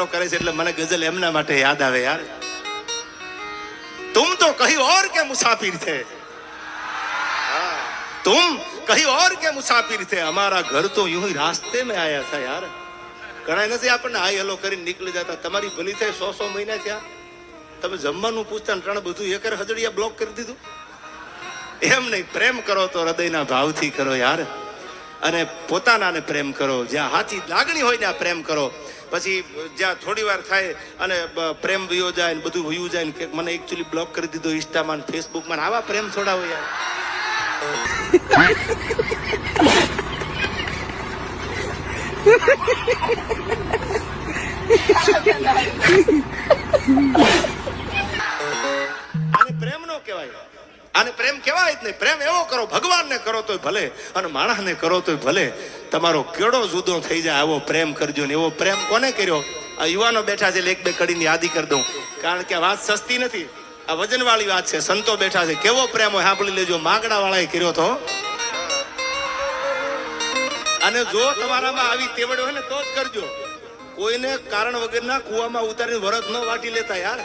નખરો કરે છે એટલે મને ગઝલ એમના માટે યાદ આવે યાર. तुम तो कहीं और के मुसाफिर थे, तुम कहीं और के मुसाफिर थे, हमारा घर तो यूं ही रास्ते में आया था यार. ઘણા નથી આપણને હાય હેલો કરીને નીકળી જતા. તમારી ભલી થાય 100 મહિના થયા, તમે જમવાનું પૂછતા ત્રણ બધું એકર હજડિયા બ્લોક કરી દીધું. એમ નહીં, પ્રેમ કરો તો હૃદયના ભાવથી કરો યાર, અને પોતાનાને પ્રેમ કરો. જ્યાં સાચી લાગણી હોય ત્યાં પ્રેમ કરો. પછી જ્યાં થોડી વાર થાય અને પ્રેમ વયો જાય ને બધું વયું જાય ને કે મને એકચ્યુઅલી બ્લોક કરી દીધો ઇન્સ્ટામાં ને ફેસબુકમાં, આવા પ્રેમ છોડા હોય યાર. આને પ્રેમ નો કહેવાય, આને પ્રેમ કહેવાય જ નહીં. પ્રેમ એવો કરો, ભગવાનને કરો તોય ભલે અને માણસને કરો તોય ભલે, તમારો કેળો જુદો થઈ જાય આવો પ્રેમ કરજો ને. એવો પ્રેમ કોને કર્યો? આ યુવાનો બેઠા છે, એક બે કડીની યાદી કરી દઉં, કારણ કે આ વાત સસ્તી નથી, આ વજનવાળી વાત છે. સંતો બેઠા છે, કેવો પ્રેમ હોય સાંભળી લેજો. માગણા વાળાએ કર્યો તો, અને જો તમારામાં આવી તેવડ હોય ને તો જ કરજો. કોઈને કારણ વગરના કુવામાં ઉતારીને વરદ ન વાટી લેતા યાર.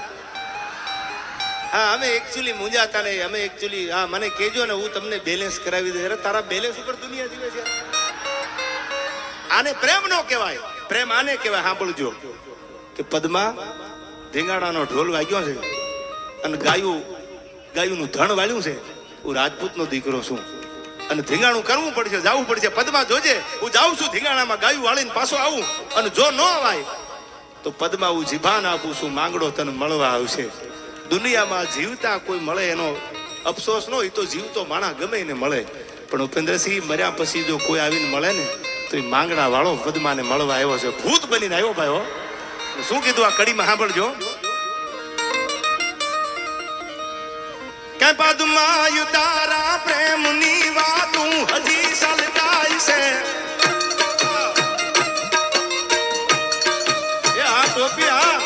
હા, અમે એકચ્યુઅલી મૂંઝાતા નહીં, અમે એકચ્યુઅલી હા મને કહેજો ને હું તમને બેલેન્સ કરાવી દઉં. અરે તારા બેલેન્સ ઉપર દુનિયા જીવે છે. આને પ્રેમ નો કહેવાય. પ્રેમ આને કહેવાય, સાંભળજો કે પદમાં ધીંગાણાનો ઢોલ વાગ્યો છે અને ગાયુંનું ધણ વાળ્યું છે. હું રાજપૂતનો દીકરો છું અને ધીંગાણું કરવું પડશે, જવું પડશે. પદમાં જોજે, હું જાઉં છું ધીંગાણામાં, ગાયું વાળીને પાછો આવું, અને જો ન અવાય તો પદમાં હું જીભાન આપું છું, માંગડો તને મળવા આવશે. દુનિયામાં જીવતા કોઈ મળે એનો અફસોસ ન હોય, તો જીવતો માણસ ગમે એને મળે. પણ ઉપેન્દ્રસિંહ મર્યા પછી જો કોઈ આવીને મળે ને તો એ માંગણા વાળો પદ્માને મળવા આવ્યો છે, ભૂત બનીને આવ્યો ભાઈઓ. શું કીધું આ કડીમાં સાંભળજો કે પદ્મા તારા પ્રેમની વાતું હજી સલકાય છે. એ આ ટોપી આ